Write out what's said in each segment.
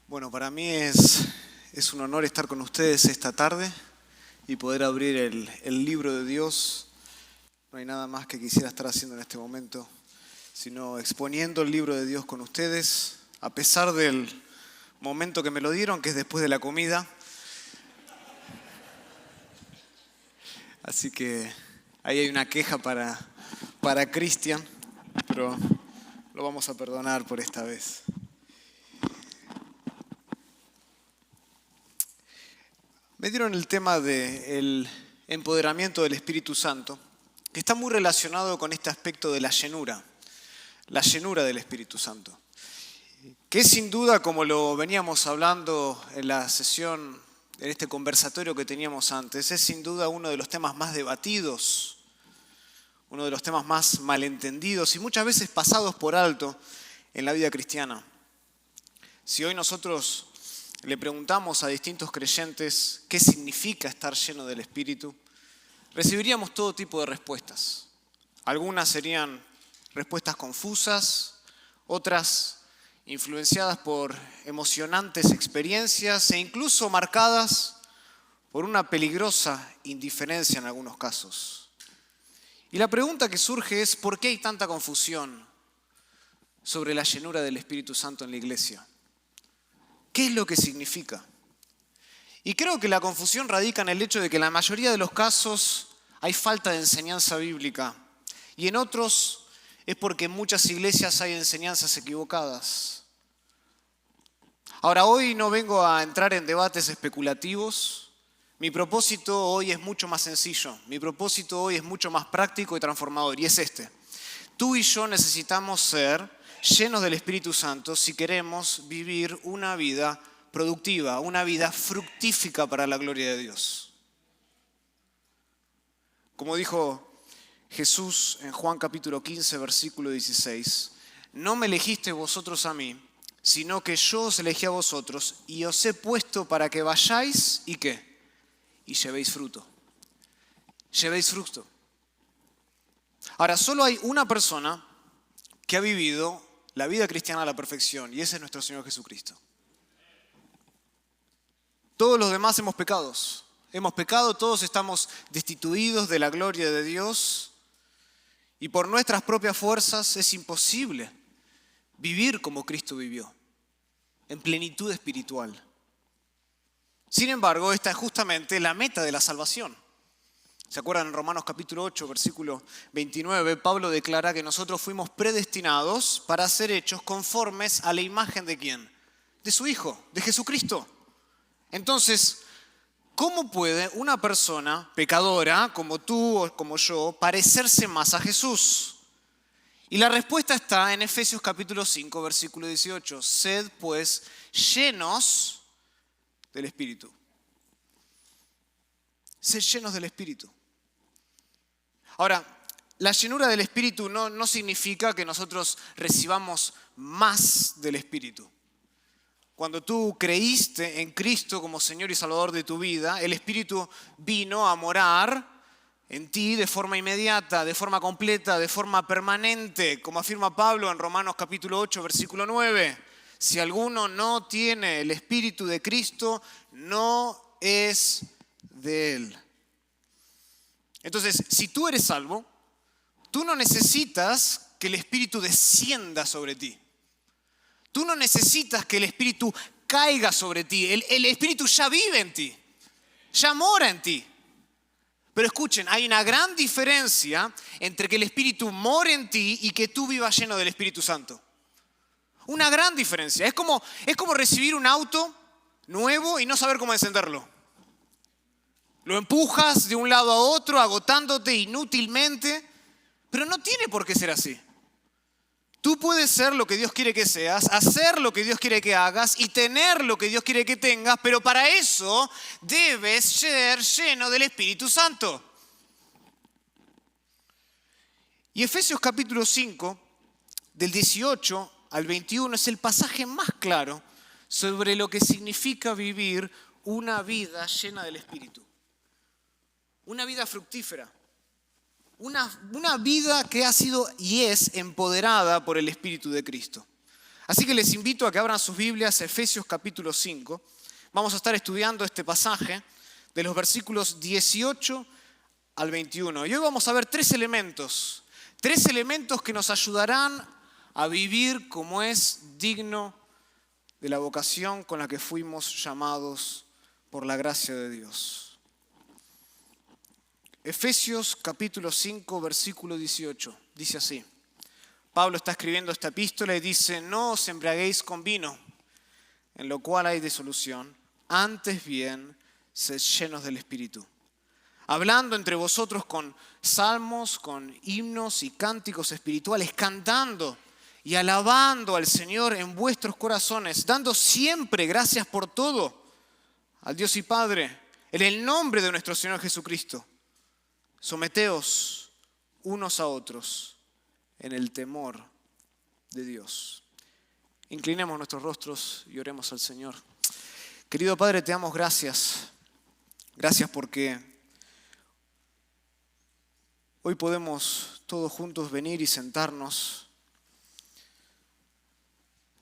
Bueno, para mí es un honor estar con ustedes esta tarde y poder abrir el libro de Dios. No hay nada más que quisiera estar haciendo en este momento, sino exponiendo el libro de Dios con ustedes, a pesar del momento que me lo dieron, que es después de la comida. Así que ahí hay una queja para Cristian, pero lo vamos a perdonar por esta vez. Me dieron el tema del empoderamiento del Espíritu Santo, que está muy relacionado con este aspecto de la llenura del Espíritu Santo, que es sin duda, como lo veníamos hablando en la sesión, en este conversatorio que teníamos antes, es sin duda uno de los temas más debatidos, uno de los temas más malentendidos y muchas veces pasados por alto en la vida cristiana. Si hoy nosotros le preguntamos a distintos creyentes qué significa estar lleno del Espíritu, recibiríamos todo tipo de respuestas. Algunas serían respuestas confusas, otras influenciadas por emocionantes experiencias e incluso marcadas por una peligrosa indiferencia en algunos casos. Y la pregunta que surge es: ¿por qué hay tanta confusión sobre la llenura del Espíritu Santo en la iglesia? ¿Qué es lo que significa? Y creo que la confusión radica en el hecho de que en la mayoría de los casos hay falta de enseñanza bíblica y en otros es porque en muchas iglesias hay enseñanzas equivocadas. Ahora, hoy no vengo a entrar en debates especulativos. Mi propósito hoy es mucho más sencillo. Mi propósito hoy es mucho más práctico y transformador, y es este. Tú y yo necesitamos ser llenos del Espíritu Santo si queremos vivir una vida productiva, una vida fructífica para la gloria de Dios. Como dijo Jesús en Juan capítulo 15, versículo 16, no me elegisteis vosotros a mí, sino que yo os elegí a vosotros y os he puesto para que vayáis y ¿qué? Y llevéis fruto. Llevéis fruto. Ahora, solo hay una persona que ha vivido la vida cristiana a la perfección, y ese es nuestro Señor Jesucristo. Todos los demás hemos pecado, todos estamos destituidos de la gloria de Dios, y por nuestras propias fuerzas es imposible vivir como Cristo vivió, en plenitud espiritual. Sin embargo, esta es justamente la meta de la salvación. ¿Se acuerdan? En Romanos capítulo 8, versículo 29, Pablo declara que nosotros fuimos predestinados para ser hechos conformes a la imagen ¿de quién? De su Hijo, de Jesucristo. Entonces, ¿cómo puede una persona pecadora como tú o como yo parecerse más a Jesús? Y la respuesta está en Efesios capítulo 5, versículo 18. Sed pues llenos del Espíritu. Sed llenos del Espíritu. Ahora, la llenura del Espíritu no significa que nosotros recibamos más del Espíritu. Cuando tú creíste en Cristo como Señor y Salvador de tu vida, el Espíritu vino a morar en ti de forma inmediata, de forma completa, de forma permanente, como afirma Pablo en Romanos capítulo 8, versículo 9. Si alguno no tiene el Espíritu de Cristo, no es de Él. Entonces, si tú eres salvo, tú no necesitas que el Espíritu descienda sobre ti. Tú no necesitas que el Espíritu caiga sobre ti. El Espíritu ya vive en ti, ya mora en ti. Pero escuchen, hay una gran diferencia entre que el Espíritu more en ti y que tú vivas lleno del Espíritu Santo. Una gran diferencia. Es como recibir un auto nuevo y no saber cómo encenderlo. Lo empujas de un lado a otro, agotándote inútilmente, pero no tiene por qué ser así. Tú puedes ser lo que Dios quiere que seas, hacer lo que Dios quiere que hagas y tener lo que Dios quiere que tengas, pero para eso debes ser lleno del Espíritu Santo. Y Efesios capítulo 5, del 18 al 21, es el pasaje más claro sobre lo que significa vivir una vida llena del Espíritu. Una vida fructífera. Una vida que ha sido y es empoderada por el Espíritu de Cristo. Así que les invito a que abran sus Biblias, Efesios capítulo 5. Vamos a estar estudiando este pasaje de los versículos 18 al 21. Y hoy vamos a ver tres elementos que nos ayudarán a vivir como es digno de la vocación con la que fuimos llamados por la gracia de Dios. Efesios capítulo 5, versículo 18, dice así. Pablo está escribiendo esta epístola y dice: no os embriaguéis con vino, en lo cual hay disolución, antes bien, sed llenos del Espíritu, hablando entre vosotros con salmos, con himnos y cánticos espirituales, cantando y alabando al Señor en vuestros corazones, dando siempre gracias por todo al Dios y Padre, en el nombre de nuestro Señor Jesucristo. Someteos unos a otros en el temor de Dios. Inclinemos nuestros rostros y oremos al Señor. Querido Padre, te damos gracias. Gracias porque hoy podemos todos juntos venir y sentarnos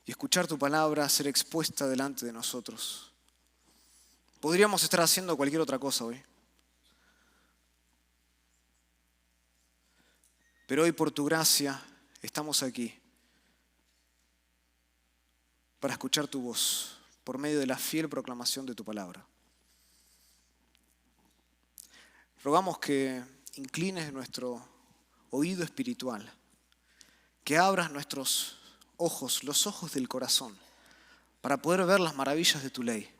y escuchar tu palabra ser expuesta delante de nosotros. Podríamos estar haciendo cualquier otra cosa hoy. Pero hoy por tu gracia estamos aquí para escuchar tu voz por medio de la fiel proclamación de tu palabra. Rogamos que inclines nuestro oído espiritual, que abras nuestros ojos, los ojos del corazón, para poder ver las maravillas de tu ley,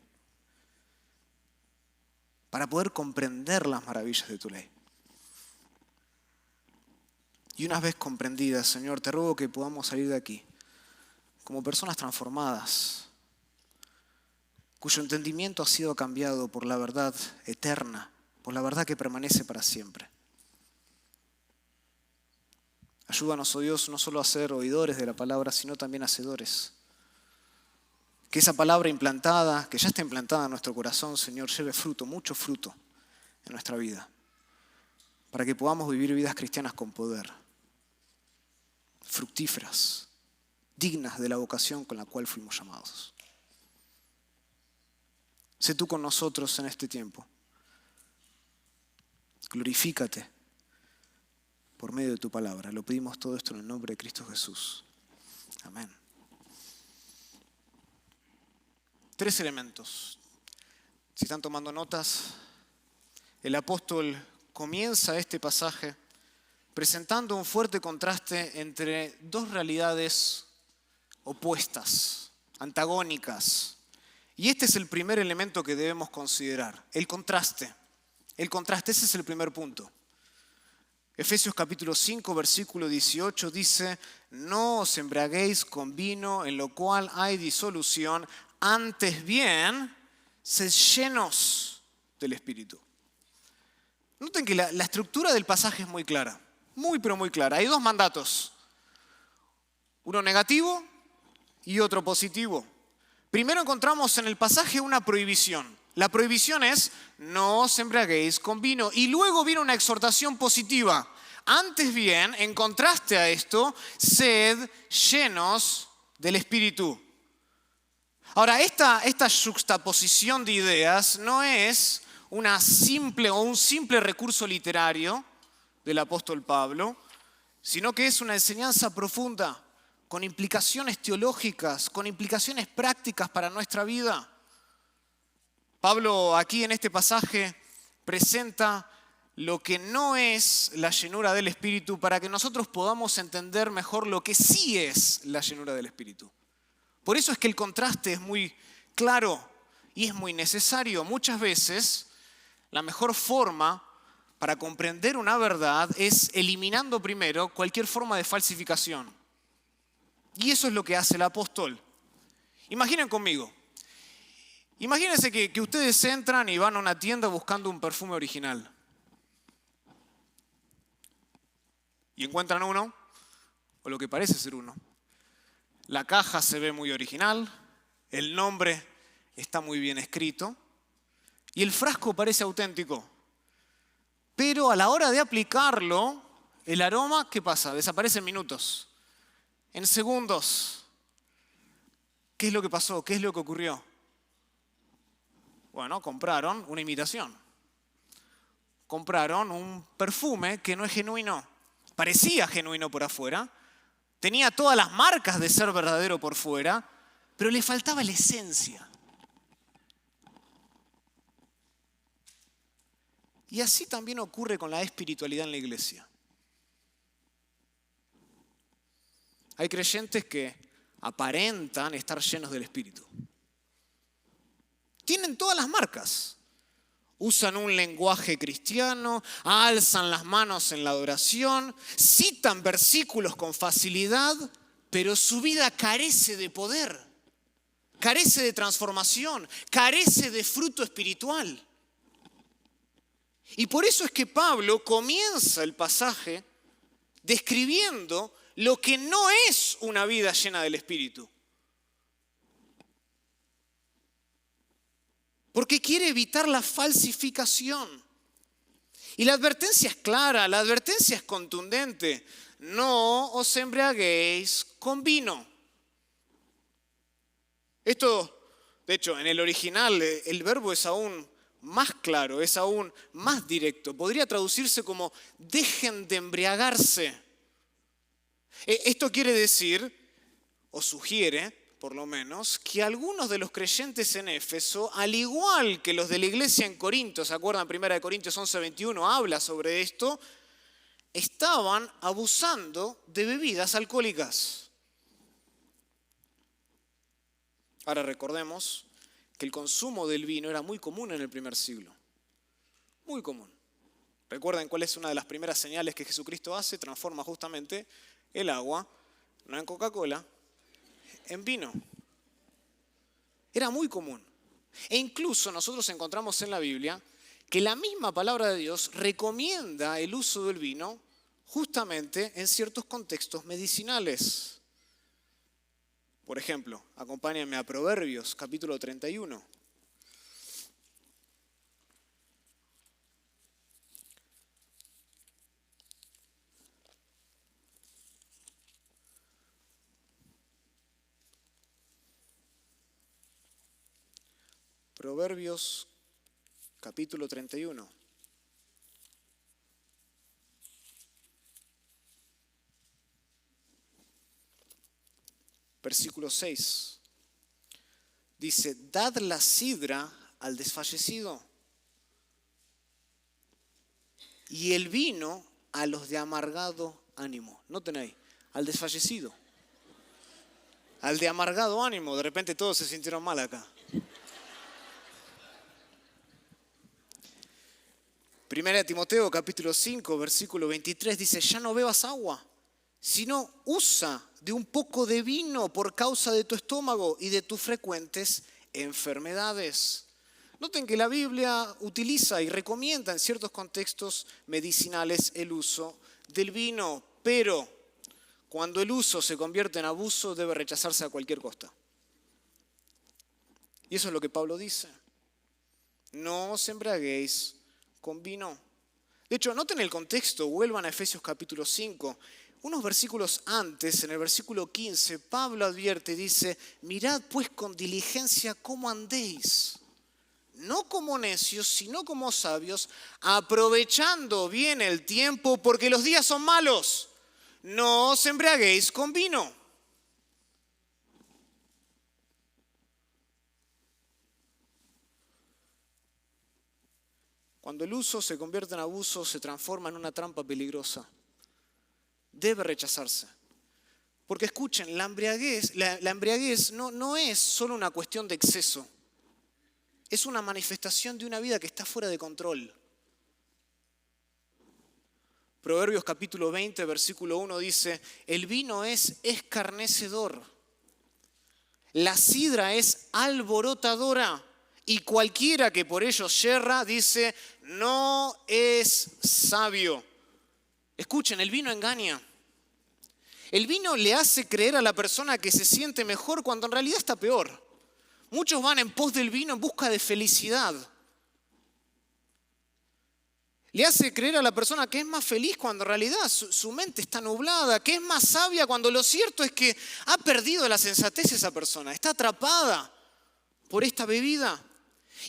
para poder comprender las maravillas de tu ley. Y una vez comprendidas, Señor, te ruego que podamos salir de aquí como personas transformadas, cuyo entendimiento ha sido cambiado por la verdad eterna, por la verdad que permanece para siempre. Ayúdanos, oh Dios, no solo a ser oidores de la palabra, sino también hacedores. Que esa palabra implantada, que ya está implantada en nuestro corazón, Señor, lleve fruto, mucho fruto en nuestra vida, para que podamos vivir vidas cristianas con poder, fructíferas, dignas de la vocación con la cual fuimos llamados. Sé tú con nosotros en este tiempo. Glorifícate por medio de tu palabra. Lo pedimos todo esto en el nombre de Cristo Jesús. Amén. Tres elementos. Si están tomando notas, el apóstol comienza este pasaje presentando un fuerte contraste entre dos realidades opuestas, antagónicas. Y este es el primer elemento que debemos considerar, el contraste. El contraste, ese es el primer punto. Efesios capítulo 5, versículo 18 dice: no os embriaguéis con vino en lo cual hay disolución, antes bien, sed llenos del Espíritu. Noten que la estructura del pasaje es muy clara, muy pero muy clara. Hay dos mandatos, uno negativo y otro positivo. Primero encontramos en el pasaje una prohibición. La prohibición es: no os embriaguéis con vino. Y luego viene una exhortación positiva. Antes bien, en contraste a esto, sed llenos del Espíritu. Ahora, esta yuxtaposición de ideas no es un simple recurso literario del apóstol Pablo, sino que es una enseñanza profunda, con implicaciones teológicas, con implicaciones prácticas para nuestra vida. Pablo aquí en este pasaje presenta lo que no es la llenura del Espíritu para que nosotros podamos entender mejor lo que sí es la llenura del Espíritu. Por eso es que el contraste es muy claro y es muy necesario. Muchas veces la mejor forma para comprender una verdad es eliminando primero cualquier forma de falsificación. Y eso es lo que hace el apóstol. Imaginen conmigo. Imagínense que ustedes entran y van a una tienda buscando un perfume original. Y encuentran uno, o lo que parece ser uno. La caja se ve muy original, el nombre está muy bien escrito y el frasco parece auténtico. Pero a la hora de aplicarlo, el aroma, ¿qué pasa? Desaparece en minutos, en segundos. ¿qué es lo que pasó? ¿Qué es lo que ocurrió? Bueno, compraron una imitación. Compraron un perfume que no es genuino. Parecía genuino por afuera, tenía todas las marcas de ser verdadero por fuera, pero le faltaba la esencia. Y así también ocurre con la espiritualidad en la iglesia. Hay creyentes que aparentan estar llenos del Espíritu. Tienen todas las marcas. Usan un lenguaje cristiano, alzan las manos en la adoración, citan versículos con facilidad, pero su vida carece de poder, carece de transformación, carece de fruto espiritual. Y por eso es que Pablo comienza el pasaje describiendo lo que no es una vida llena del Espíritu. Porque quiere evitar la falsificación. Y la advertencia es clara, la advertencia es contundente. No os embriaguéis con vino. Esto, de hecho, en el original el verbo es aún más claro, es aún más directo. Podría traducirse como dejen de embriagarse. Esto quiere decir, o sugiere, por lo menos, que algunos de los creyentes en Éfeso, al igual que los de la iglesia en Corinto, ¿se acuerdan? 1 Corintios 11:21 habla sobre esto, estaban abusando de bebidas alcohólicas. Ahora recordemos que el consumo del vino era muy común en el primer siglo. Muy común. ¿Recuerdan cuál es una de las primeras señales que Jesucristo hace? Transforma justamente el agua, no en Coca-Cola, en vino. Era muy común. E incluso nosotros encontramos en la Biblia que la misma palabra de Dios recomienda el uso del vino justamente en ciertos contextos medicinales. Por ejemplo, acompáñenme a Proverbios, capítulo 31. Proverbios, capítulo 31. Versículo 6. Dice, dad la sidra al desfallecido y el vino a los de amargado ánimo. Noten ahí, al desfallecido. Al de amargado ánimo. De repente todos se sintieron mal acá. Primera de Timoteo, capítulo 5, versículo 23, dice, ya no bebas agua, sino usa de un poco de vino por causa de tu estómago y de tus frecuentes enfermedades. Noten que la Biblia utiliza y recomienda en ciertos contextos medicinales el uso del vino, pero cuando el uso se convierte en abuso debe rechazarse a cualquier costa. Y eso es lo que Pablo dice. No os embriaguéis con vino. De hecho, noten el contexto, vuelvan a Efesios capítulo 5. Unos versículos antes, en el versículo 15, Pablo advierte y dice, mirad pues con diligencia cómo andéis, no como necios, sino como sabios, aprovechando bien el tiempo, porque los días son malos. No os embriaguéis con vino. Cuando el uso se convierte en abuso, se transforma en una trampa peligrosa. Debe rechazarse. Porque escuchen, la embriaguez no es solo una cuestión de exceso. Es una manifestación de una vida que está fuera de control. Proverbios capítulo 20, versículo 1 dice, el vino es escarnecedor, la sidra es alborotadora, y cualquiera que por ello yerra, dice, no es sabio. Escuchen, el vino engaña. El vino le hace creer a la persona que se siente mejor cuando en realidad está peor. Muchos van en pos del vino en busca de felicidad. Le hace creer a la persona que es más feliz cuando en realidad su mente está nublada, que es más sabia cuando lo cierto es que ha perdido la sensatez esa persona, está atrapada por esta bebida.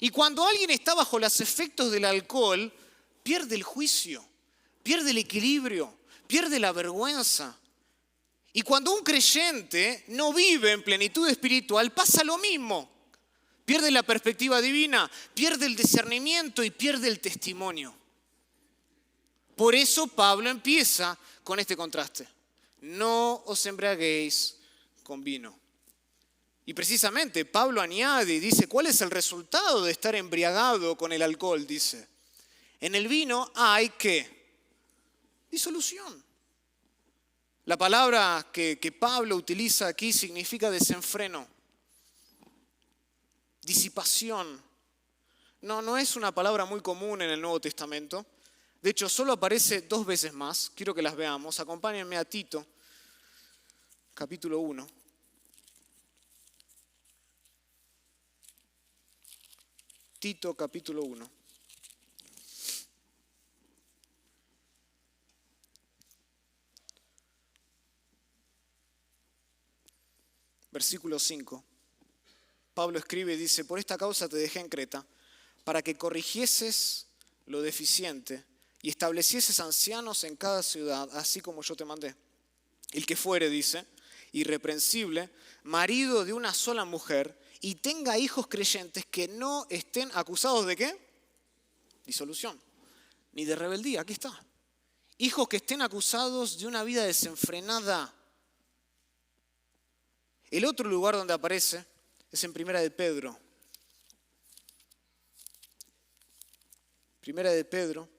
Y cuando alguien está bajo los efectos del alcohol, pierde el juicio, pierde el equilibrio, pierde la vergüenza. Y cuando un creyente no vive en plenitud espiritual, pasa lo mismo. Pierde la perspectiva divina, pierde el discernimiento y pierde el testimonio. Por eso Pablo empieza con este contraste. No os embriaguéis con vino. Y precisamente Pablo añade y dice, ¿cuál es el resultado de estar embriagado con el alcohol? Dice, en el vino hay ¿qué? Disolución. La palabra que Pablo utiliza aquí significa desenfreno, disipación. No es una palabra muy común en el Nuevo Testamento. De hecho, solo aparece 2 veces más. Quiero que las veamos. Acompáñenme a Tito, capítulo 1. Tito, capítulo 1. Versículo 5. Pablo escribe y dice, por esta causa te dejé en Creta, para que corrigieses lo deficiente y establecieses ancianos en cada ciudad, así como yo te mandé. El que fuere, dice, irreprensible, marido de una sola mujer, y tenga hijos creyentes que no estén acusados de ¿qué? Disolución, ni de rebeldía, aquí está. Hijos que estén acusados de una vida desenfrenada. El otro lugar donde aparece es en Primera de Pedro. Primera de Pedro,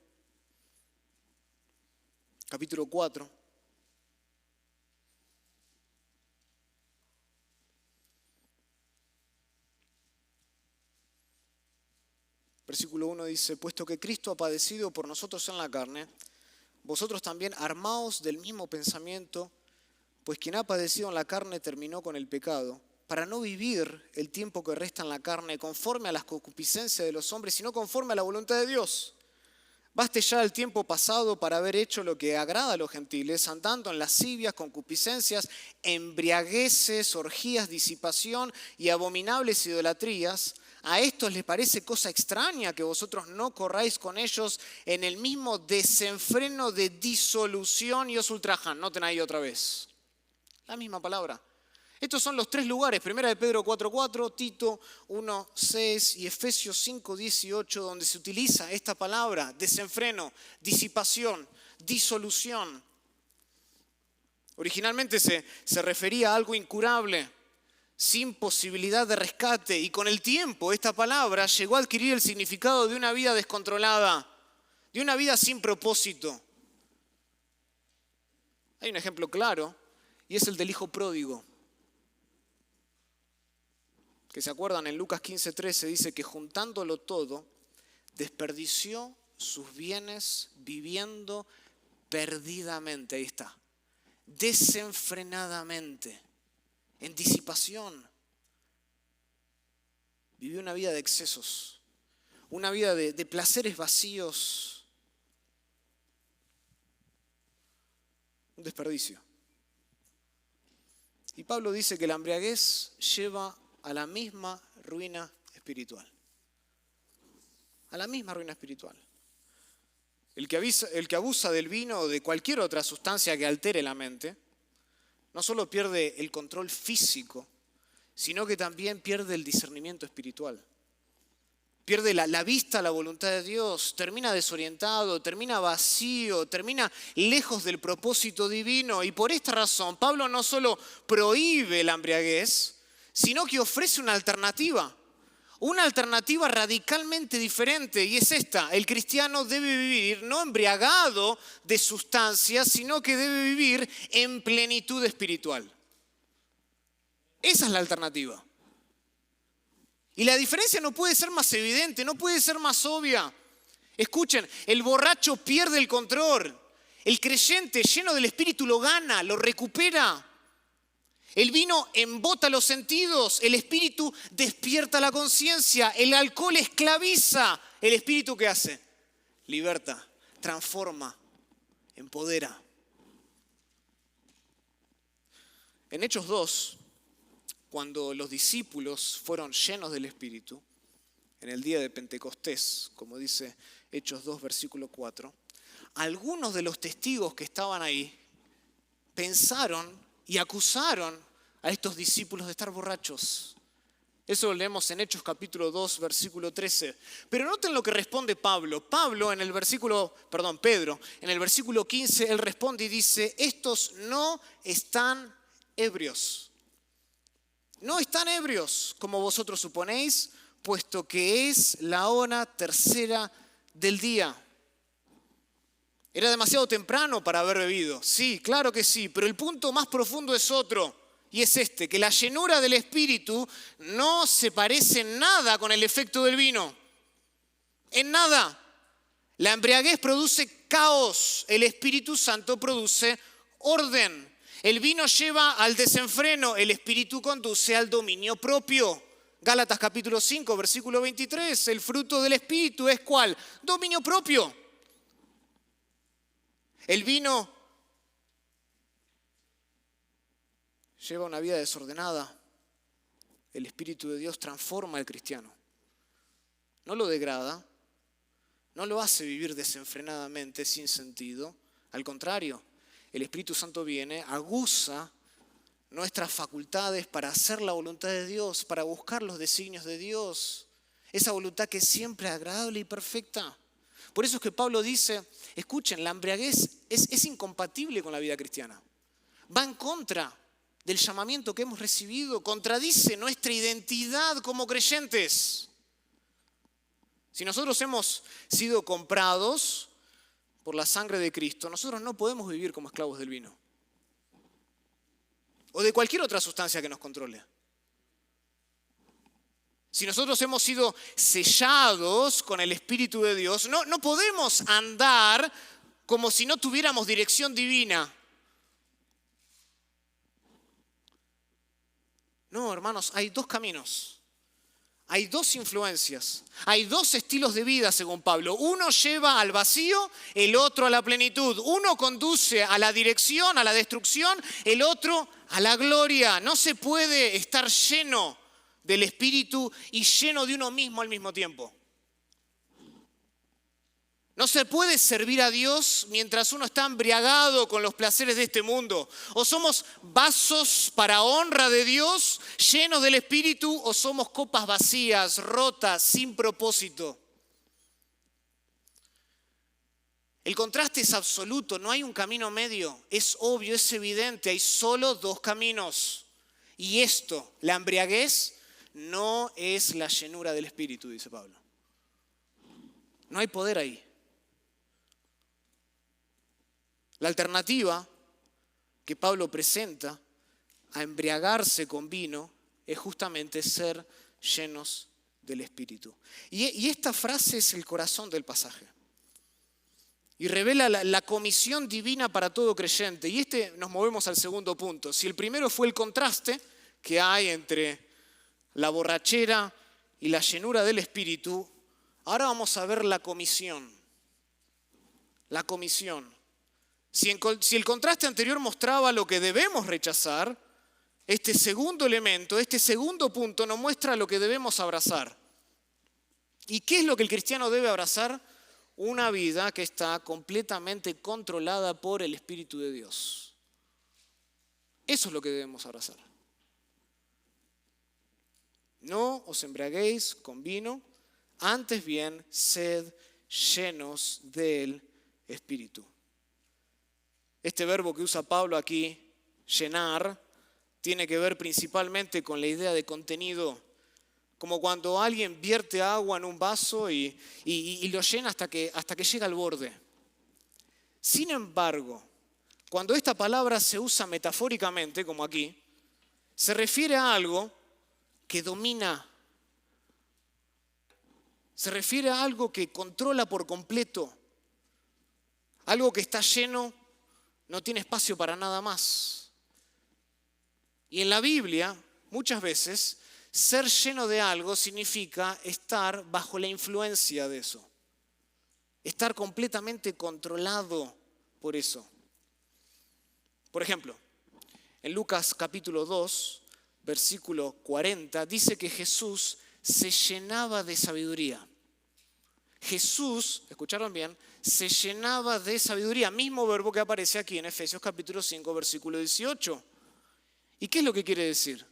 capítulo 4. Versículo 1 dice, puesto que Cristo ha padecido por nosotros en la carne, vosotros también armaos del mismo pensamiento, pues quien ha padecido en la carne terminó con el pecado, para no vivir el tiempo que resta en la carne conforme a las concupiscencias de los hombres, sino conforme a la voluntad de Dios. Baste ya el tiempo pasado para haber hecho lo que agrada a los gentiles, andando en lascivias, concupiscencias, embriagueces, orgías, disipación y abominables idolatrías. A estos les parece cosa extraña que vosotros no corráis con ellos en el mismo desenfreno de disolución y os ultrajan. Noten ahí otra vez. La misma palabra. Estos son los 3 lugares, 1 de Pedro 4:4, Tito 1:6 y Efesios 5:18, donde se utiliza esta palabra, desenfreno, disipación, disolución. Originalmente se refería a algo incurable, sin posibilidad de rescate, y con el tiempo esta palabra llegó a adquirir el significado de una vida descontrolada, de una vida sin propósito. Hay un ejemplo claro, y es el del hijo pródigo. Que se acuerdan, en Lucas 15:13 dice que juntándolo todo, desperdició sus bienes viviendo perdidamente. Ahí está. Desenfrenadamente, en disipación. Vivió una vida de excesos, una vida de placeres vacíos. Un desperdicio. Y Pablo dice que la embriaguez lleva a la misma ruina espiritual. A la misma ruina espiritual. El que abusa del vino o de cualquier otra sustancia que altere la mente, no solo pierde el control físico, sino que también pierde el discernimiento espiritual. Pierde la vista a la voluntad de Dios, termina desorientado, termina vacío, termina lejos del propósito divino. Y por esta razón, Pablo no solo prohíbe la embriaguez, sino que ofrece una alternativa radicalmente diferente, y es esta: el cristiano debe vivir no embriagado de sustancias, sino que debe vivir en plenitud espiritual. Esa es la alternativa. Y la diferencia no puede ser más evidente, no puede ser más obvia. Escuchen, el borracho pierde el control, el creyente lleno del Espíritu lo gana, lo recupera. El vino embota los sentidos, el espíritu despierta la conciencia, el alcohol esclaviza, el espíritu ¿qué hace? Liberta, transforma, empodera. En Hechos 2, cuando los discípulos fueron llenos del Espíritu, en el día de Pentecostés, como dice Hechos 2, versículo 4, algunos de los testigos que estaban ahí pensaron y acusaron a estos discípulos de estar borrachos. Eso lo leemos en Hechos capítulo 2, versículo 13. Pero noten lo que responde Pedro, en el versículo 15, él responde y dice, estos no están ebrios. No están ebrios, como vosotros suponéis, puesto que es la hora tercera del día. ¿Era demasiado temprano para haber bebido? Sí, claro que sí, pero el punto más profundo es otro, y es este, que la llenura del Espíritu no se parece en nada con el efecto del vino. En nada. La embriaguez produce caos, el Espíritu Santo produce orden. El vino lleva al desenfreno, el Espíritu conduce al dominio propio. Gálatas capítulo 5, versículo 23, el fruto del Espíritu es ¿cuál? Dominio propio. El vino lleva una vida desordenada. El Espíritu de Dios transforma al cristiano. No lo degrada, no lo hace vivir desenfrenadamente, sin sentido. Al contrario, el Espíritu Santo viene, aguza nuestras facultades para hacer la voluntad de Dios, para buscar los designios de Dios. Esa voluntad que es siempre agradable y perfecta. Por eso es que Pablo dice, escuchen, la embriaguez es incompatible con la vida cristiana. Va en contra del llamamiento que hemos recibido, contradice nuestra identidad como creyentes. Si nosotros hemos sido comprados por la sangre de Cristo, nosotros no podemos vivir como esclavos del vino o de cualquier otra sustancia que nos controle. Si nosotros hemos sido sellados con el Espíritu de Dios, no podemos andar como si no tuviéramos dirección divina. No, hermanos, hay dos caminos. Hay dos influencias, hay dos estilos de vida según Pablo. Uno lleva al vacío, el otro a la plenitud. Uno conduce a la dirección, a la destrucción, el otro a la gloria. No se puede estar lleno del Espíritu y lleno de uno mismo al mismo tiempo. No se puede servir a Dios mientras uno está embriagado con los placeres de este mundo. O somos vasos para honra de Dios, llenos del Espíritu, o somos copas vacías, rotas, sin propósito. El contraste es absoluto, no hay un camino medio. Es obvio, es evidente, hay solo dos caminos. Y esto, la embriaguez, no es la llenura del Espíritu, dice Pablo. No hay poder ahí. La alternativa que Pablo presenta a embriagarse con vino es justamente ser llenos del Espíritu. Y esta frase es el corazón del pasaje. Y revela la comisión divina para todo creyente. Y nos movemos al segundo punto. Si el primero fue el contraste que hay entre la borrachera y la llenura del Espíritu, ahora vamos a ver la comisión. La comisión. Si el contraste anterior mostraba lo que debemos rechazar, este segundo elemento, este segundo punto nos muestra lo que debemos abrazar. ¿Y qué es lo que el cristiano debe abrazar? Una vida que está completamente controlada por el Espíritu de Dios. Eso es lo que debemos abrazar. No os embriaguéis con vino, antes bien sed llenos del Espíritu. Este verbo que usa Pablo aquí, llenar, tiene que ver principalmente con la idea de contenido. Como cuando alguien vierte agua en un vaso y lo llena hasta que llega al borde. Sin embargo, cuando esta palabra se usa metafóricamente, como aquí, se refiere a algo que domina. Se refiere a algo que controla por completo. Algo que está lleno, no tiene espacio para nada más. Y en la Biblia, muchas veces, ser lleno de algo significa estar bajo la influencia de eso. estar completamente controlado por eso. Por ejemplo, en Lucas capítulo 2, versículo 40, dice que Jesús se llenaba de sabiduría. Jesús, ¿escucharon bien? Se llenaba de sabiduría, mismo verbo que aparece aquí en Efesios capítulo 5, versículo 18. ¿Y qué es lo que quiere decir?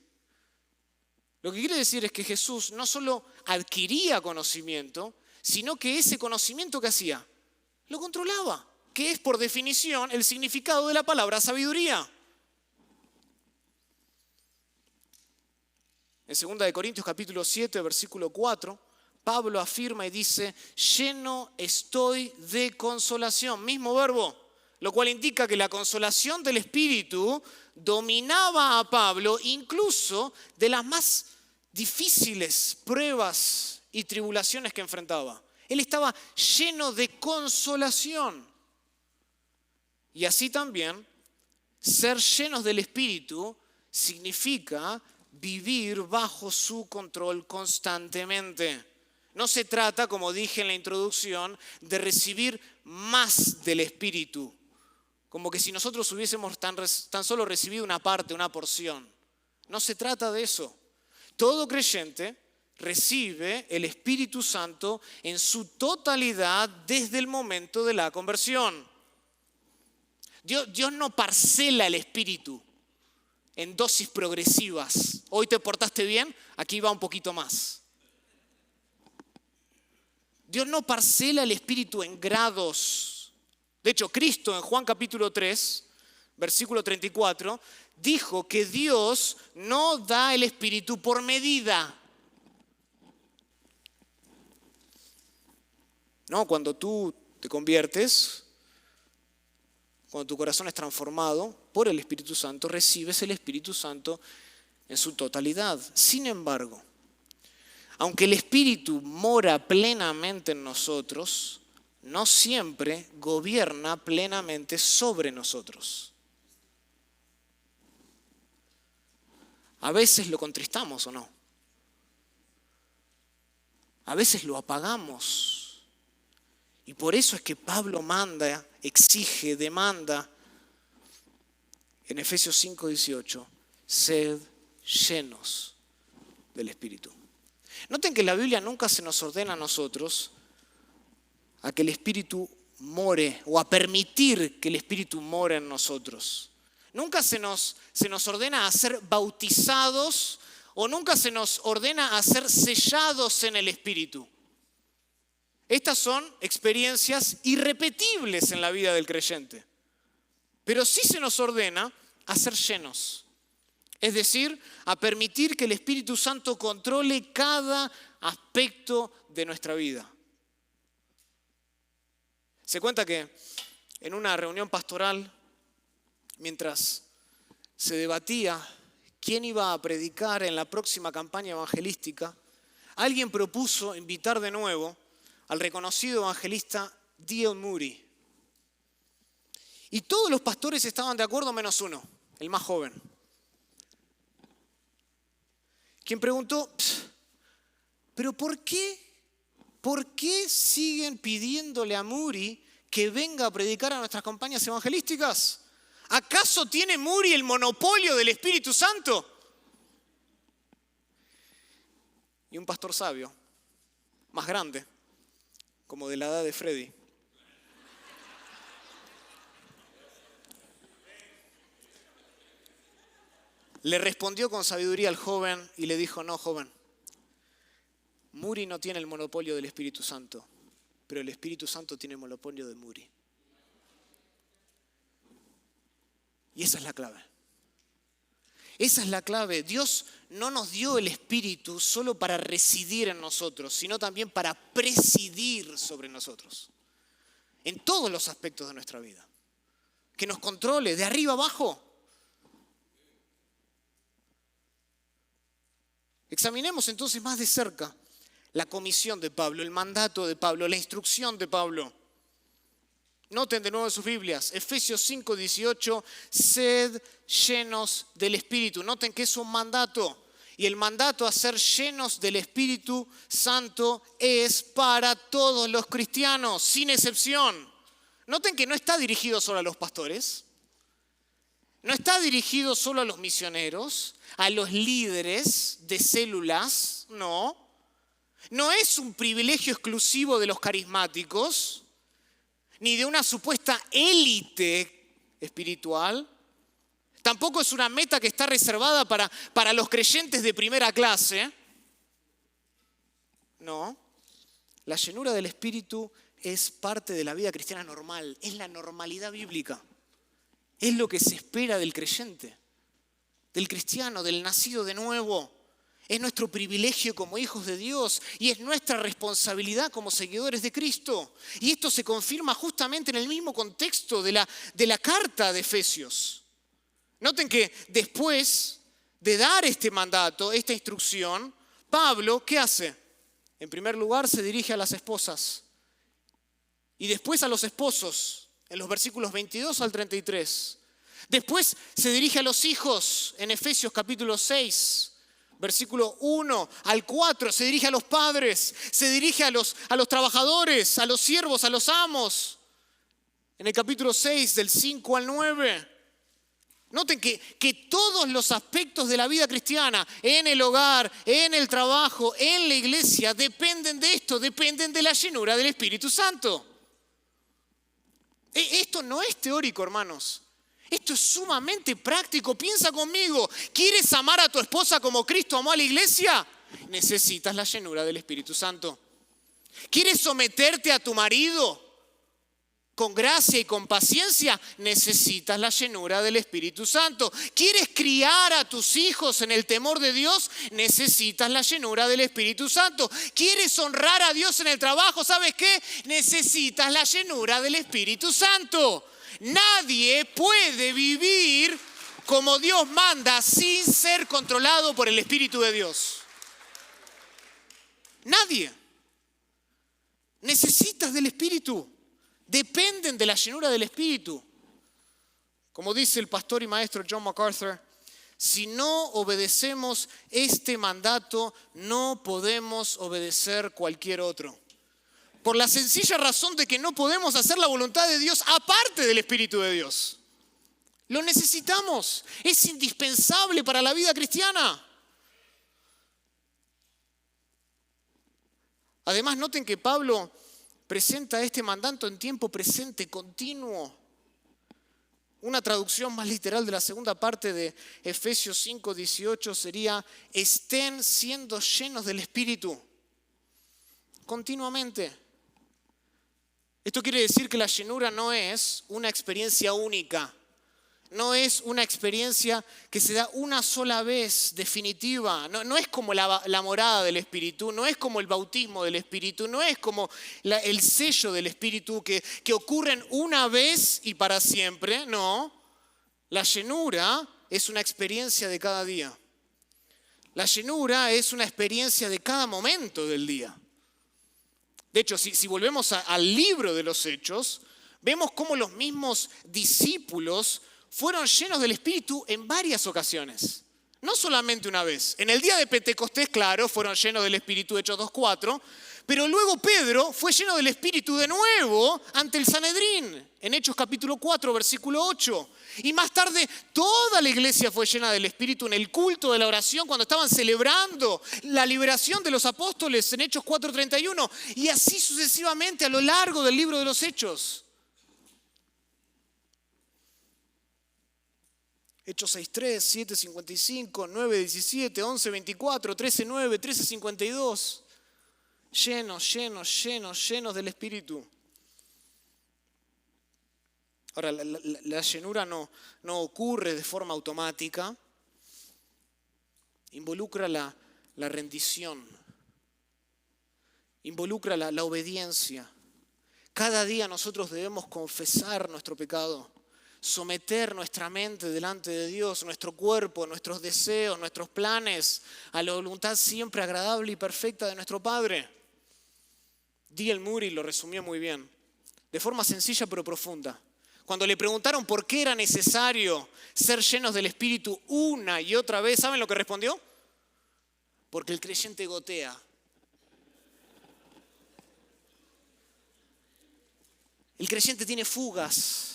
Lo que quiere decir es que Jesús no solo adquiría conocimiento, sino que ese conocimiento que hacía, lo controlaba, que es por definición el significado de la palabra sabiduría. En 2 Corintios capítulo 7, versículo 4, Pablo afirma y dice, lleno estoy de consolación, mismo verbo, lo cual indica que la consolación del Espíritu dominaba a Pablo incluso de las más difíciles pruebas y tribulaciones que enfrentaba. Él estaba lleno de consolación. Y así también, ser llenos del Espíritu significa vivir bajo su control constantemente. No se trata, como dije en la introducción, de recibir más del Espíritu, como que si nosotros hubiésemos tan solo recibido una parte, una porción. No se trata de eso. Todo creyente recibe el Espíritu Santo en su totalidad desde el momento de la conversión. Dios no parcela el Espíritu en dosis progresivas. Hoy te portaste bien, aquí va un poquito más. Dios no parcela el Espíritu en grados. De hecho, Cristo en Juan capítulo 3, versículo 34, dijo que Dios no da el Espíritu por medida. No, cuando tú te conviertes, cuando tu corazón es transformado por el Espíritu Santo, recibes el Espíritu Santo en su totalidad. Sin embargo, aunque el Espíritu mora plenamente en nosotros, no siempre gobierna plenamente sobre nosotros. A veces lo contristamos o no. A veces lo apagamos. Y por eso es que Pablo manda, exige, demanda en Efesios 5:18, sed llenos del Espíritu. Noten que la Biblia nunca se nos ordena a nosotros a que el Espíritu more o a permitir que el Espíritu more en nosotros. Nunca se nos ordena a ser bautizados o nunca se nos ordena a ser sellados en el Espíritu. Estas son experiencias irrepetibles en la vida del creyente. Pero sí se nos ordena a ser llenos. Es decir, a permitir que el Espíritu Santo controle cada aspecto de nuestra vida. Se cuenta que en una reunión pastoral, mientras se debatía quién iba a predicar en la próxima campaña evangelística, alguien propuso invitar de nuevo al reconocido evangelista D.L. Moody. Y todos los pastores estaban de acuerdo menos uno, el más joven, quien preguntó, ¿pero por qué siguen pidiéndole a Moody que venga a predicar a nuestras campañas evangelísticas? ¿Acaso tiene Moody el monopolio del Espíritu Santo? Y un pastor sabio, más grande, como de la edad de Freddy, le respondió con sabiduría al joven y le dijo, no, joven, Moody no tiene el monopolio del Espíritu Santo, pero el Espíritu Santo tiene el monopolio de Moody. Y esa es la clave. Esa es la clave. Dios no nos dio el Espíritu solo para residir en nosotros, sino también para presidir sobre nosotros. En todos los aspectos de nuestra vida. Que nos controle de arriba abajo. Examinemos entonces más de cerca la comisión de Pablo, el mandato de Pablo, la instrucción de Pablo. Noten de nuevo en sus Biblias, Efesios 5:18, sed llenos del Espíritu. Noten que es un mandato. Y el mandato a ser llenos del Espíritu Santo es para todos los cristianos, sin excepción. Noten que no está dirigido solo a los pastores, no está dirigido solo a los misioneros, a los líderes de células, no. No es un privilegio exclusivo de los carismáticos, ni de una supuesta élite espiritual. Tampoco es una meta que está reservada para los creyentes de primera clase. No. La llenura del Espíritu es parte de la vida cristiana normal, es la normalidad bíblica. Es lo que se espera del creyente, del cristiano, del nacido de nuevo. Es nuestro privilegio como hijos de Dios y es nuestra responsabilidad como seguidores de Cristo. Y esto se confirma justamente en el mismo contexto de la carta de Efesios. Noten que después de dar este mandato, esta instrucción, Pablo, ¿qué hace? En primer lugar, se dirige a las esposas y después a los esposos, en los versículos 22 al 33. Después se dirige a los hijos, en Efesios capítulo 6, versículo 1 al 4. Se dirige a los padres, se dirige a los trabajadores, a los siervos, a los amos. En el capítulo 6, del 5 al 9. Noten que todos los aspectos de la vida cristiana, en el hogar, en el trabajo, en la iglesia, dependen de esto, dependen de la llenura del Espíritu Santo. Esto no es teórico, hermanos. Esto es sumamente práctico. Piensa conmigo. ¿Quieres amar a tu esposa como Cristo amó a la iglesia? Necesitas la llenura del Espíritu Santo. ¿Quieres someterte a tu marido con gracia y con paciencia? Necesitas la llenura del Espíritu Santo. ¿Quieres criar a tus hijos en el temor de Dios? Necesitas la llenura del Espíritu Santo. ¿Quieres honrar a Dios en el trabajo? ¿Sabes qué? Necesitas la llenura del Espíritu Santo. Nadie puede vivir como Dios manda sin ser controlado por el Espíritu de Dios. Nadie. Necesitas del Espíritu. Dependen de la llenura del Espíritu. Como dice el pastor y maestro John MacArthur, si no obedecemos este mandato, no podemos obedecer cualquier otro. Por la sencilla razón de que no podemos hacer la voluntad de Dios aparte del Espíritu de Dios. Lo necesitamos. Es indispensable para la vida cristiana. Además, noten que Pablo presenta este mandato en tiempo presente, continuo. Una traducción más literal de la segunda parte de Efesios 5:18 sería: estén siendo llenos del Espíritu continuamente. Esto quiere decir que la llenura no es una experiencia única, no es una experiencia que se da una sola vez, definitiva. No es como la morada del Espíritu, no es como el bautismo del Espíritu, no es como el sello del Espíritu que ocurren una vez y para siempre. No, la llenura es una experiencia de cada día. La llenura es una experiencia de cada momento del día. De hecho, si volvemos al libro de los Hechos, vemos cómo los mismos discípulos fueron llenos del Espíritu en varias ocasiones. No solamente una vez. En el día de Pentecostés, claro, fueron llenos del Espíritu, Hechos 2:4. Pero luego Pedro fue lleno del Espíritu de nuevo ante el Sanedrín, en Hechos capítulo 4, versículo 8. Y más tarde toda la iglesia fue llena del Espíritu en el culto de la oración cuando estaban celebrando la liberación de los apóstoles en Hechos 4:31. Y así sucesivamente a lo largo del libro de los Hechos. Hechos 6:3, 7:55, 9:17, 11:24, 13:9, 13:52. Llenos del Espíritu. Ahora, la llenura no ocurre de forma automática. Involucra la rendición. Involucra la obediencia. Cada día nosotros debemos confesar nuestro pecado. Someter nuestra mente delante de Dios, nuestro cuerpo, nuestros deseos, nuestros planes, a la voluntad siempre agradable y perfecta de nuestro Padre. D.L. Moody lo resumió muy bien, de forma sencilla pero profunda. Cuando le preguntaron por qué era necesario ser llenos del Espíritu una y otra vez, ¿saben lo que respondió? porque el creyente gotea. El creyente tiene fugas.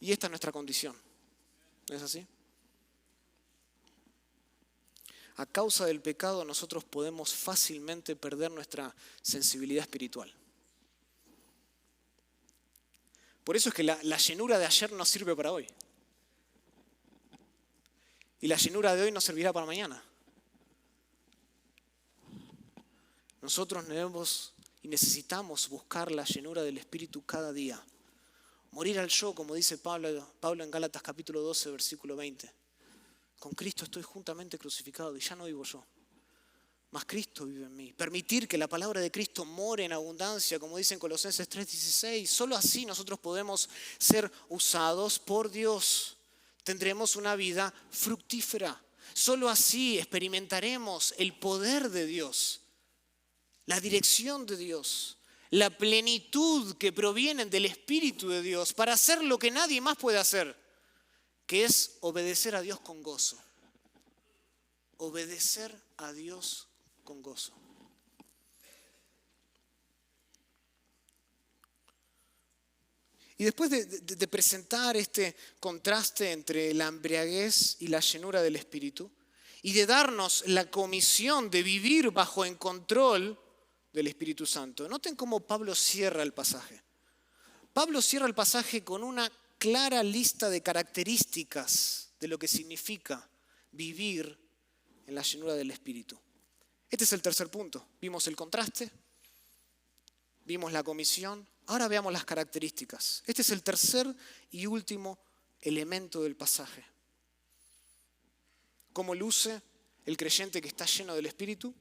Y esta es nuestra condición. ¿No es así? A causa del pecado nosotros podemos fácilmente perder nuestra sensibilidad espiritual. Por eso es que la llenura de ayer no sirve para hoy. Y la llenura de hoy no servirá para mañana. Nosotros debemos y necesitamos buscar la llenura del Espíritu cada día. Morir al yo, como dice Pablo en Gálatas capítulo 12, versículo 20. Con Cristo estoy juntamente crucificado y ya no vivo yo, mas Cristo vive en mí. Permitir que la palabra de Cristo more en abundancia, como dice en Colosenses 3:16. Solo así nosotros podemos ser usados por Dios. Tendremos una vida fructífera. Solo así experimentaremos el poder de Dios, la dirección de Dios, la plenitud que proviene del Espíritu de Dios para hacer lo que nadie más puede hacer, que es obedecer a Dios con gozo. Obedecer a Dios con gozo. Y después de presentar este contraste entre la embriaguez y la llenura del Espíritu, y de darnos la comisión de vivir bajo el control del Espíritu Santo, noten cómo Pablo cierra el pasaje. Pablo cierra el pasaje con una clara lista de características de lo que significa vivir en la llenura del Espíritu. Este es el tercer punto. Vimos el contraste, vimos la comisión, ahora veamos las características. Este es el tercer y último elemento del pasaje. ¿Cómo luce el creyente que está lleno del Espíritu?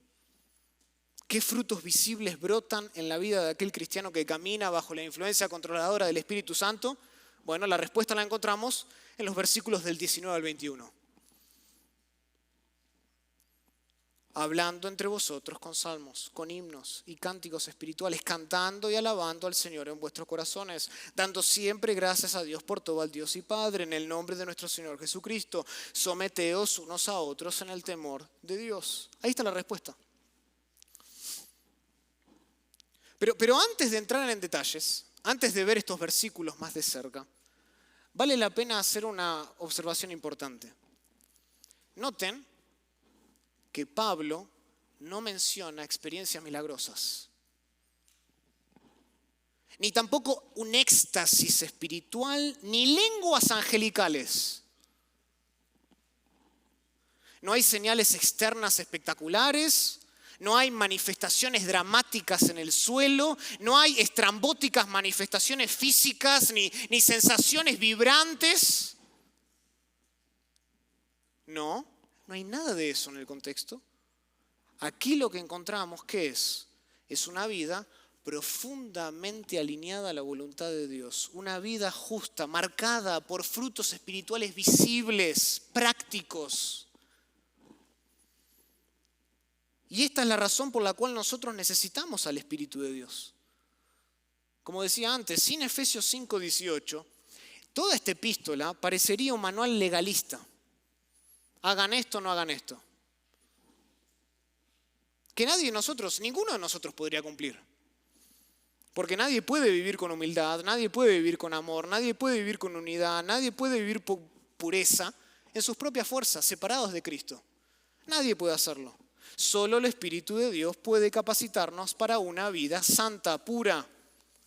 ¿Qué frutos visibles brotan en la vida de aquel cristiano que camina bajo la influencia controladora del Espíritu Santo? Bueno, la respuesta la encontramos en los versículos del 19 al 21. Hablando entre vosotros con salmos, con himnos y cánticos espirituales, cantando y alabando al Señor en vuestros corazones, dando siempre gracias a Dios por todo al Dios y Padre, en el nombre de nuestro Señor Jesucristo. Someteos unos a otros en el temor de Dios. Ahí está la respuesta. Pero antes de entrar en detalles, antes de ver estos versículos más de cerca, vale la pena hacer una observación importante. Noten que Pablo no menciona experiencias milagrosas, ni tampoco un éxtasis espiritual, ni lenguas angelicales. No hay señales externas espectaculares, no hay manifestaciones dramáticas en el suelo, no hay estrambóticas manifestaciones físicas, ni sensaciones vibrantes. No hay nada de eso en el contexto. Aquí lo que encontramos, ¿qué es? Es una vida profundamente alineada a la voluntad de Dios. Una vida justa, marcada por frutos espirituales visibles, prácticos. Y esta es la razón por la cual nosotros necesitamos al Espíritu de Dios. Como decía antes, sin Efesios 5:18, toda esta epístola parecería un manual legalista. Hagan esto, no hagan esto. Que ninguno de nosotros podría cumplir. Porque nadie puede vivir con humildad, nadie puede vivir con amor, nadie puede vivir con unidad, nadie puede vivir pureza en sus propias fuerzas, separados de Cristo. Nadie puede hacerlo. Solo el Espíritu de Dios puede capacitarnos para una vida santa, pura.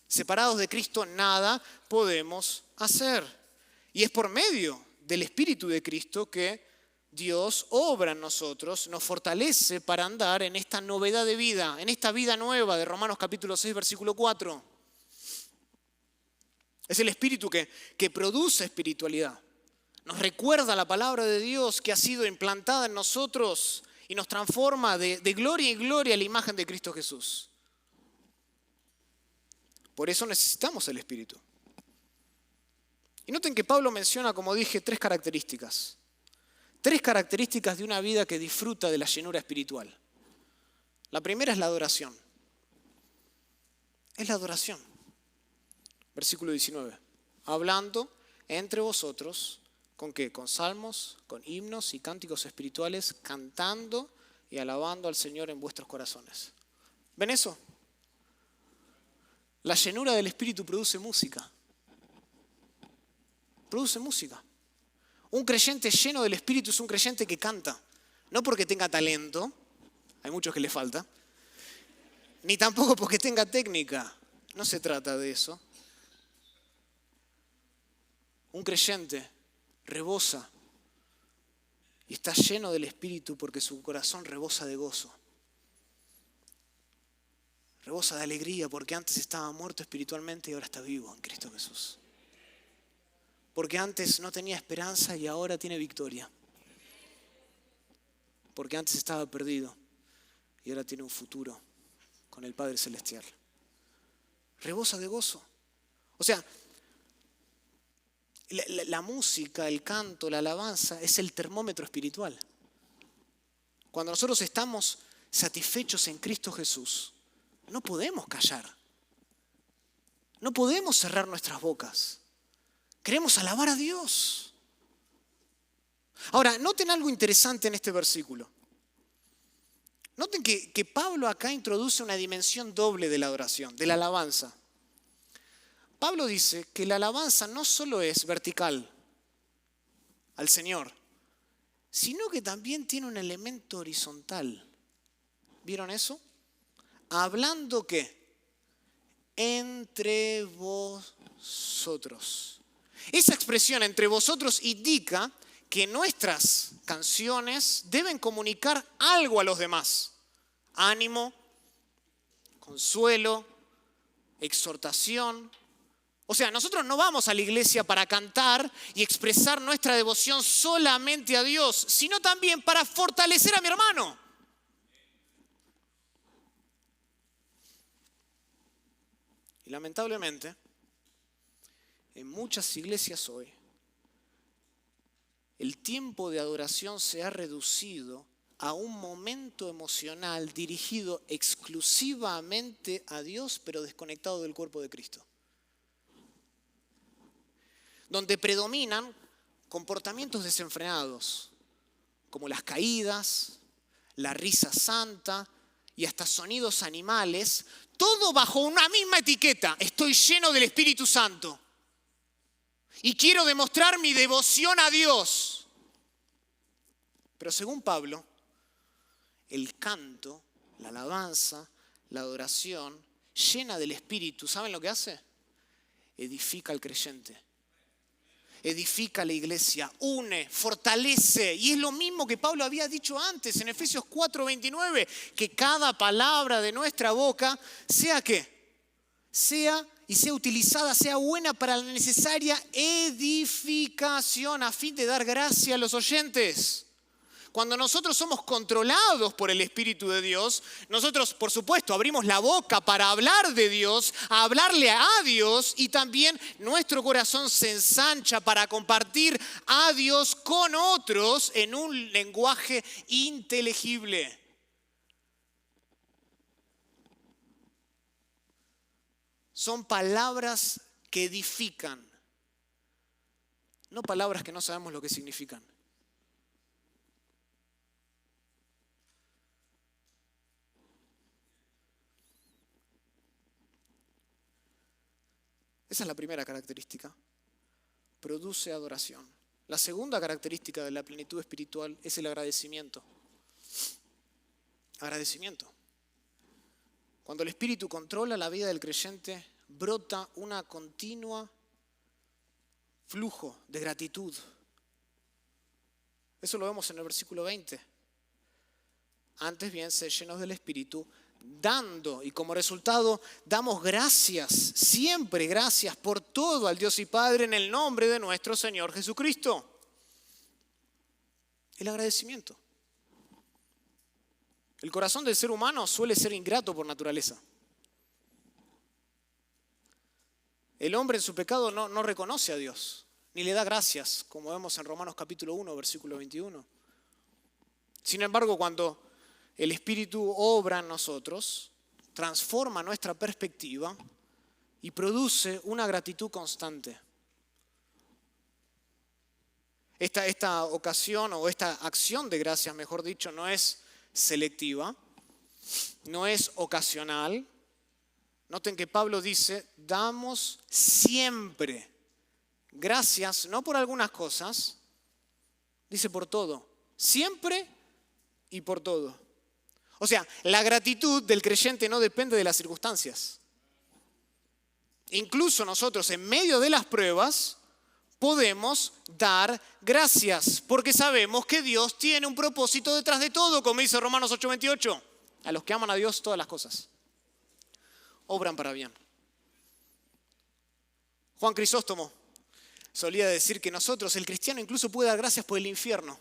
Separados de Cristo nada podemos hacer. Y es por medio del Espíritu de Cristo que Dios obra en nosotros, nos fortalece para andar en esta novedad de vida, en esta vida nueva de Romanos capítulo 6, versículo 4. Es el Espíritu que produce espiritualidad. Nos recuerda la palabra de Dios que ha sido implantada en nosotros y nos transforma de gloria en gloria a la imagen de Cristo Jesús. Por eso necesitamos el Espíritu. Y noten que Pablo menciona, como dije, tres características. Tres características de una vida que disfruta de la llenura espiritual. La primera es la adoración. Es la adoración. Versículo 19. Hablando entre vosotros ¿Con qué? Con salmos, con himnos y cánticos espirituales, cantando y alabando al Señor en vuestros corazones. ¿Ven eso? La llenura del Espíritu produce música. Produce música. Un creyente lleno del Espíritu es un creyente que canta. No porque tenga talento, hay muchos que le falta, ni tampoco porque tenga técnica. No se trata de eso. Un creyente rebosa y está lleno del Espíritu porque su corazón rebosa de gozo. Rebosa de alegría porque antes estaba muerto espiritualmente y ahora está vivo en Cristo Jesús. Porque antes no tenía esperanza y ahora tiene victoria. Porque antes estaba perdido y ahora tiene un futuro con el Padre Celestial. Rebosa de gozo. O sea, la música, el canto, la alabanza es el termómetro espiritual. Cuando nosotros estamos satisfechos en Cristo Jesús, no podemos callar. No podemos cerrar nuestras bocas. Queremos alabar a Dios. Ahora, noten algo interesante en este versículo. Noten que Pablo acá introduce una dimensión doble de la adoración, de la alabanza. Pablo dice que la alabanza no solo es vertical al Señor, sino que también tiene un elemento horizontal. ¿Vieron eso? Hablando ¿qué? Entre vosotros. Esa expresión entre vosotros indica que nuestras canciones deben comunicar algo a los demás. Ánimo, consuelo, exhortación. O sea, nosotros no vamos a la iglesia para cantar y expresar nuestra devoción solamente a Dios, sino también para fortalecer a mi hermano. Y lamentablemente, en muchas iglesias hoy, el tiempo de adoración se ha reducido a un momento emocional dirigido exclusivamente a Dios, pero desconectado del cuerpo de Cristo. Donde predominan comportamientos desenfrenados, como las caídas, la risa santa y hasta sonidos animales, todo bajo una misma etiqueta: estoy lleno del Espíritu Santo y quiero demostrar mi devoción a Dios. Pero según Pablo, el canto, la alabanza, la adoración llena del Espíritu, ¿saben lo que hace? Edifica al creyente. Edifica la iglesia, une, fortalece. Y es lo mismo que Pablo había dicho antes en Efesios 4:29, que cada palabra de nuestra boca sea ¿qué? Sea utilizada, sea buena para la necesaria edificación a fin de dar gracia a los oyentes. Cuando nosotros somos controlados por el Espíritu de Dios, nosotros, por supuesto, abrimos la boca para hablar de Dios, a hablarle a Dios, y también nuestro corazón se ensancha para compartir a Dios con otros en un lenguaje inteligible. Son palabras que edifican, no palabras que no sabemos lo que significan. Esa es la primera característica. Produce adoración. La segunda característica de la plenitud espiritual es el agradecimiento. Agradecimiento. Cuando el Espíritu controla la vida del creyente, brota una continua flujo de gratitud. Eso lo vemos en el versículo 20. Antes bien, sed llenos del Espíritu, dando, y como resultado damos gracias, siempre gracias por todo al Dios y Padre en el nombre de nuestro Señor Jesucristo. El agradecimiento. El corazón del ser humano suele ser ingrato por naturaleza. El hombre en su pecado no reconoce a Dios, ni le da gracias, como vemos en Romanos capítulo 1, versículo 21. Sin embargo, cuando el Espíritu obra en nosotros, transforma nuestra perspectiva y produce una gratitud constante. Esta ocasión o esta acción de gracias, mejor dicho, no es selectiva, no es ocasional. Noten que Pablo dice, damos siempre gracias, no por algunas cosas, dice por todo, siempre y por todo. O sea, la gratitud del creyente no depende de las circunstancias. Incluso nosotros en medio de las pruebas podemos dar gracias, porque sabemos que Dios tiene un propósito detrás de todo, como dice Romanos 8:28. A los que aman a Dios todas las cosas obran para bien. Juan Crisóstomo solía decir que nosotros, el cristiano, incluso puede dar gracias por el infierno,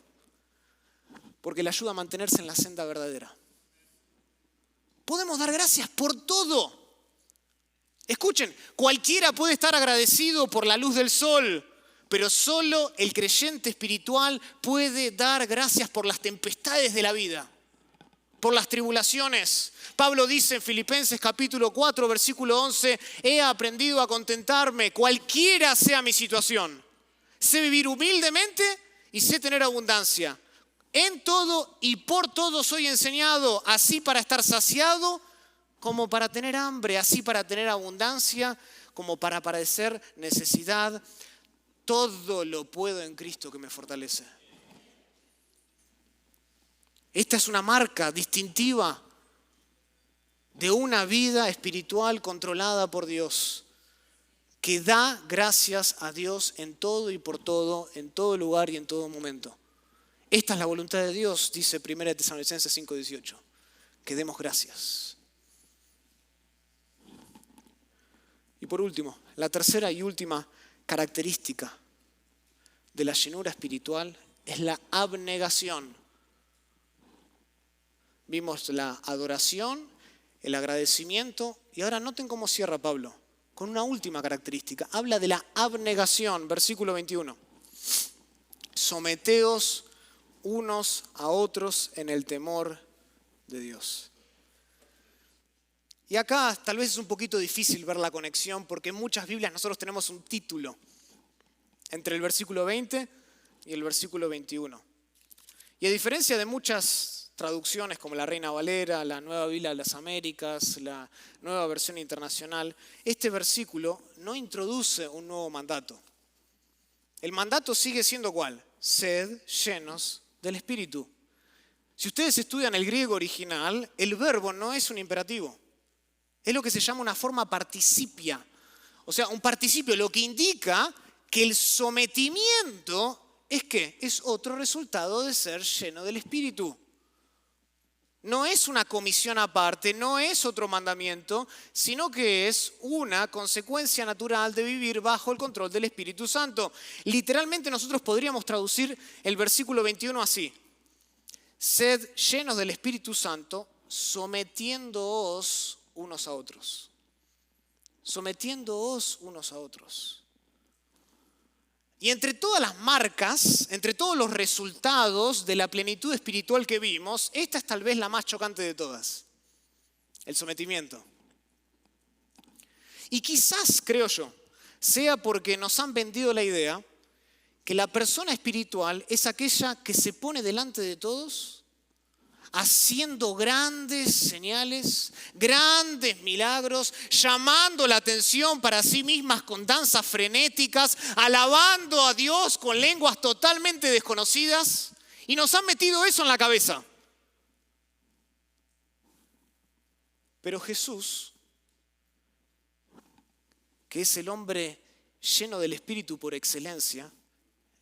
porque le ayuda a mantenerse en la senda verdadera. Podemos dar gracias por todo. Escuchen, cualquiera puede estar agradecido por la luz del sol, pero solo el creyente espiritual puede dar gracias por las tempestades de la vida, por las tribulaciones. Pablo dice en Filipenses capítulo 4, versículo 11, he aprendido a contentarme, cualquiera sea mi situación. Sé vivir humildemente y sé tener abundancia. En todo y por todo soy enseñado, así para estar saciado como para tener hambre, así para tener abundancia como para padecer necesidad. Todo lo puedo en Cristo que me fortalece. Esta es una marca distintiva de una vida espiritual controlada por Dios, que da gracias a Dios en todo y por todo, en todo lugar y en todo momento. Esta es la voluntad de Dios, dice 1 Tesalonicenses 5:18, que demos gracias. Y por último, la tercera y última característica de la llenura espiritual es la abnegación. Vimos la adoración, el agradecimiento y ahora noten cómo cierra Pablo con una última característica. Habla de la abnegación, versículo 21. Someteos unos a otros en el temor de Dios. Y acá tal vez es un poquito difícil ver la conexión porque en muchas Biblias nosotros tenemos un título entre el versículo 20 y el versículo 21. Y a diferencia de muchas traducciones como la Reina Valera, la Nueva Biblia de las Américas, la Nueva Versión Internacional, este versículo no introduce un nuevo mandato. El mandato sigue siendo ¿cuál? Sed llenos del Espíritu. Si ustedes estudian el griego original, el verbo no es un imperativo. Es lo que se llama una forma participia. O sea, un participio, lo que indica que el sometimiento es ¿qué? Es otro resultado de ser lleno del Espíritu. No es una comisión aparte, no es otro mandamiento, sino que es una consecuencia natural de vivir bajo el control del Espíritu Santo. Literalmente nosotros podríamos traducir el versículo 21 así. Sed llenos del Espíritu Santo, sometiéndoos unos a otros. Sometiéndoos unos a otros. Y entre todas las marcas, entre todos los resultados de la plenitud espiritual que vimos, esta es tal vez la más chocante de todas. El sometimiento. Y quizás, creo yo, sea porque nos han vendido la idea que la persona espiritual es aquella que se pone delante de todos haciendo grandes señales, grandes milagros, llamando la atención para sí mismas con danzas frenéticas, alabando a Dios con lenguas totalmente desconocidas, y nos han metido eso en la cabeza. Pero Jesús, que es el hombre lleno del Espíritu por excelencia,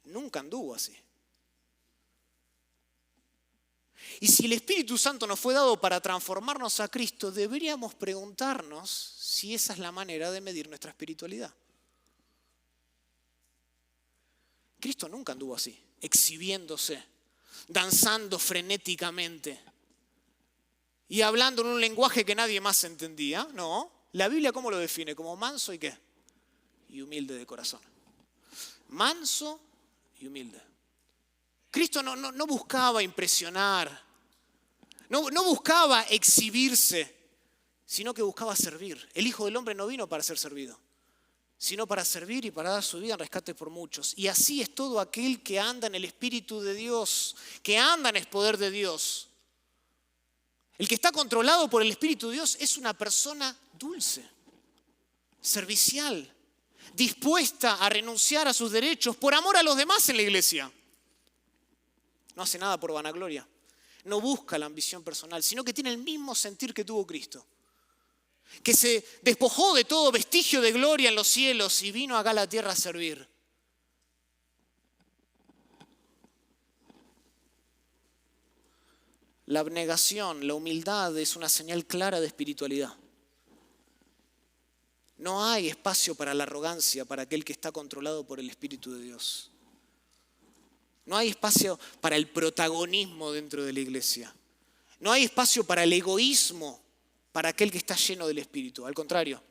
nunca anduvo así. Y si el Espíritu Santo nos fue dado para transformarnos a Cristo, deberíamos preguntarnos si esa es la manera de medir nuestra espiritualidad. Cristo nunca anduvo así, exhibiéndose, danzando frenéticamente y hablando en un lenguaje que nadie más entendía. No, la Biblia ¿cómo lo define? Como manso y ¿qué? Y humilde de corazón. Manso y humilde. Cristo no buscaba impresionar, no buscaba exhibirse, sino que buscaba servir. El Hijo del Hombre no vino para ser servido, sino para servir y para dar su vida en rescate por muchos. Y así es todo aquel que anda en el Espíritu de Dios, que anda en el poder de Dios. El que está controlado por el Espíritu de Dios es una persona dulce, servicial, dispuesta a renunciar a sus derechos por amor a los demás en la iglesia. No hace nada por vanagloria, no busca la ambición personal, sino que tiene el mismo sentir que tuvo Cristo, que se despojó de todo vestigio de gloria en los cielos y vino acá a la tierra a servir. La abnegación, la humildad es una señal clara de espiritualidad. No hay espacio para la arrogancia para aquel que está controlado por el Espíritu de Dios. No hay espacio para el protagonismo dentro de la iglesia. No hay espacio para el egoísmo para aquel que está lleno del Espíritu. Al contrario,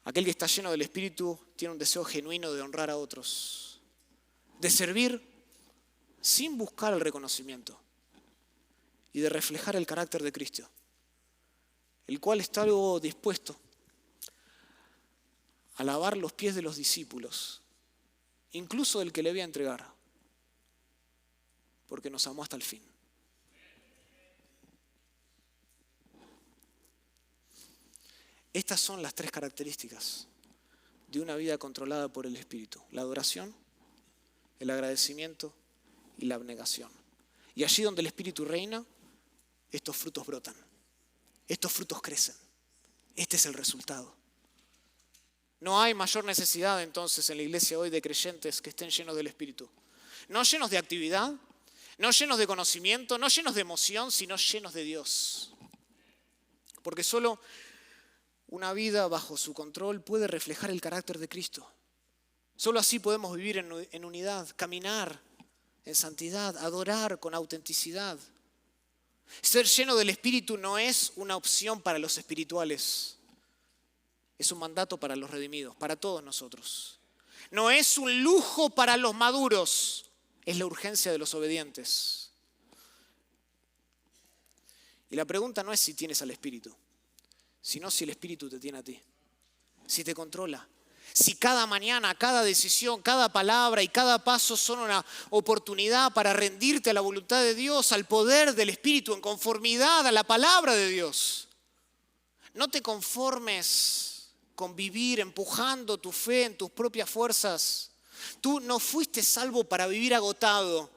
aquel que está lleno del Espíritu tiene un deseo genuino de honrar a otros, de servir sin buscar el reconocimiento y de reflejar el carácter de Cristo, el cual está luego dispuesto a lavar los pies de los discípulos, incluso del que le voy a entregar, porque nos amó hasta el fin. Estas son las tres características de una vida controlada por el Espíritu: la adoración, el agradecimiento y la abnegación. Y allí donde el Espíritu reina, estos frutos brotan, estos frutos crecen. Este es el resultado. No hay mayor necesidad entonces en la iglesia hoy de creyentes que estén llenos del Espíritu. No llenos de actividad, no llenos de conocimiento, no llenos de emoción, sino llenos de Dios. Porque solo una vida bajo su control puede reflejar el carácter de Cristo. Solo así podemos vivir en unidad, caminar en santidad, adorar con autenticidad. Ser lleno del Espíritu no es una opción para los espirituales. Es un mandato para los redimidos, para todos nosotros. No es un lujo para los maduros, es la urgencia de los obedientes. Y la pregunta no es si tienes al Espíritu, sino si el Espíritu te tiene a ti, si te controla. Si cada mañana, cada decisión, cada palabra y cada paso son una oportunidad para rendirte a la voluntad de Dios, al poder del Espíritu, en conformidad a la palabra de Dios. No te conformes con vivir empujando tu fe en tus propias fuerzas. Tú no fuiste salvo para vivir agotado,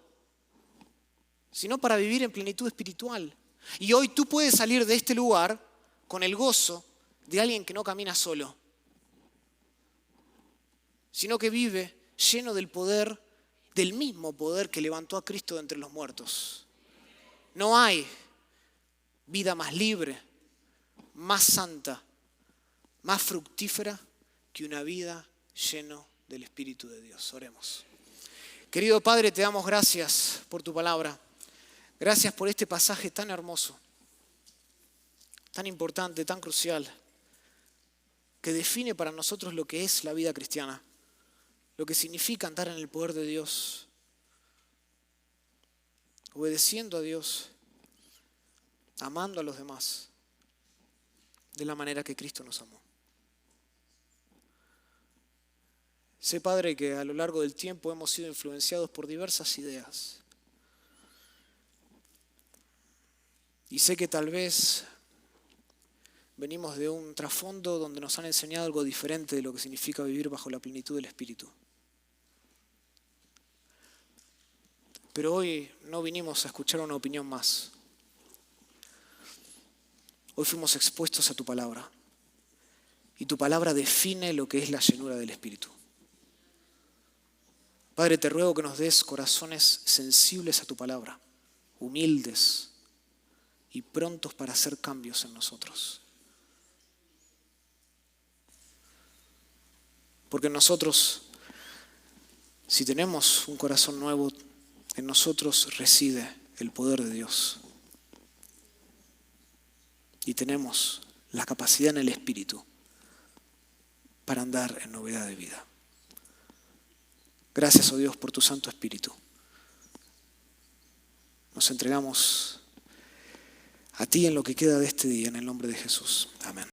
sino para vivir en plenitud espiritual. Y hoy tú puedes salir de este lugar con el gozo de alguien que no camina solo, sino que vive lleno del poder, del mismo poder que levantó a Cristo de entre los muertos. No hay vida más libre, más santa, más fructífera que una vida lleno del Espíritu de Dios. Oremos. Querido Padre, te damos gracias por tu palabra. Gracias por este pasaje tan hermoso, tan importante, tan crucial, que define para nosotros lo que es la vida cristiana, lo que significa andar en el poder de Dios, obedeciendo a Dios, amando a los demás, de la manera que Cristo nos amó. Sé, Padre, que a lo largo del tiempo hemos sido influenciados por diversas ideas. Y sé que tal vez venimos de un trasfondo donde nos han enseñado algo diferente de lo que significa vivir bajo la plenitud del Espíritu. Pero hoy no vinimos a escuchar una opinión más. Hoy fuimos expuestos a tu palabra. Y tu palabra define lo que es la llenura del Espíritu. Padre, te ruego que nos des corazones sensibles a tu palabra, humildes y prontos para hacer cambios en nosotros. Porque nosotros, si tenemos un corazón nuevo, en nosotros reside el poder de Dios. Y tenemos la capacidad en el Espíritu para andar en novedad de vida. Gracias, oh Dios, por tu Santo Espíritu. Nos entregamos a ti en lo que queda de este día, en el nombre de Jesús. Amén.